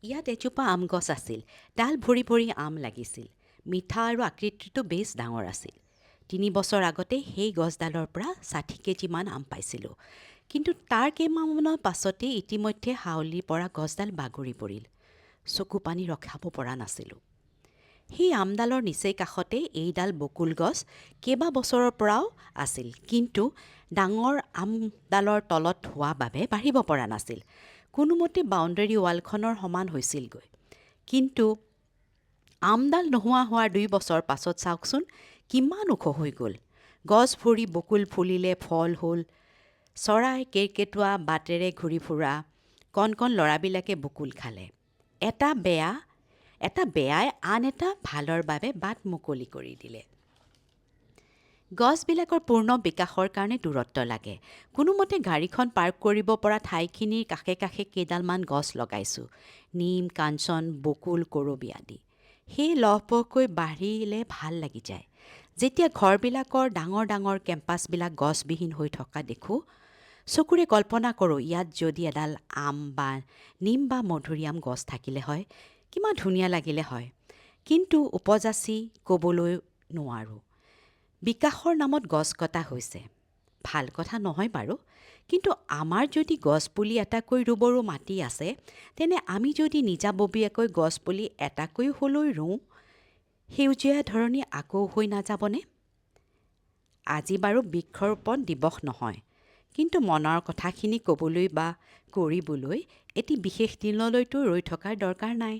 ইয়াত এজোপা আম গছ আছিল। ডাল ভৰি ভৰি আম লাগিছিল। মিঠা আৰু আকৃতিটো বেছ ডাঙৰ আছিল। ৩ বছৰ আগতে সেই গছডালৰ পৰা ৬০ কেজিমান আম পাইছিলোঁ। কিন্তু তাৰ কেইমাহমানৰ পাছতেই ইতিমধ্যে হাউলিৰ পৰা গছডাল বাগৰি পৰিল। চকু পানী ৰখাব পৰা নাছিলোঁ। সেই আমডালৰ নিচেই কাষতে এইডাল বকুল গছ কেইবা বছৰৰ পৰাও আছিল, কিন্তু ডাঙৰ আমডালৰ তলত হোৱা বাবে বাঢ়িব পৰা নাছিল। কোনোমতে বাউণ্ডেৰী ৱালখনৰ সমান হৈছিলগৈ। কিন্তু আমডাল নোহোৱা হোৱাৰ ২ বছৰ পাছত চাওকচোন কিমান ওখ হৈ গ'ল। গছ ভৰি বকুল ফুলিলে, ফল হ'ল। চৰাই কেৰ্কেটুৱা বাটেৰে ঘূৰি ফুৰা কণ কণ ল'ৰাবিলাকে বকুল খালে। এটা বেয়াই আন এটা ভালৰ বাবে বাট মুকলি কৰি দিলে। গছবিলাকৰ পূৰ্ণ বিকাশৰ কাৰণে দূৰত্ব লাগে। কোনোমতে গাড়ীখন পাৰ্ক কৰিব পৰা ঠাইখিনিৰ কাষে কাষে কেইডালমান গছ লগাইছোঁ। নিম, কাঞ্চন, বকুল, কৰবী আদি। সেই লহপহকৈ বাঢ়িলে ভাল লাগি যায়। যেতিয়া ঘৰবিলাকৰ ডাঙৰ ডাঙৰ কেম্পাছবিলাক গছবিহীন হৈ থকা দেখোঁ, চকুৰে কল্পনা কৰোঁ ইয়াত যদি এডাল আম বা নিম বা মধুৰিআম গছ থাকিলে হয়, কিমান ধুনীয়া লাগিলে হয়। কিন্তু উপযাচি ক'বলৈ নোৱাৰোঁ। বিকাশৰ নামত গছ কটা হৈছে। ভাল কথা নহয় বাৰু। কিন্তু আমাৰ যদি গছপুলি এটাকৈ ৰুবৰো মাটি আছে, তেনে আমি যদি নিজাববীয়াকৈ গছপুলি এটাকৈ হ'লেও ৰুওঁ, সেউজীয়া ধৰণী আকৌ হৈ নাযাবনে? আজি বাৰু বৃক্ষৰোপণ দিৱস নহয়, কিন্তু মনৰ কথাখিনি ক'বলৈ বা কৰিবলৈ এটি বিশেষ দিনলৈতো ৰৈ থকাৰ দৰকাৰ নাই।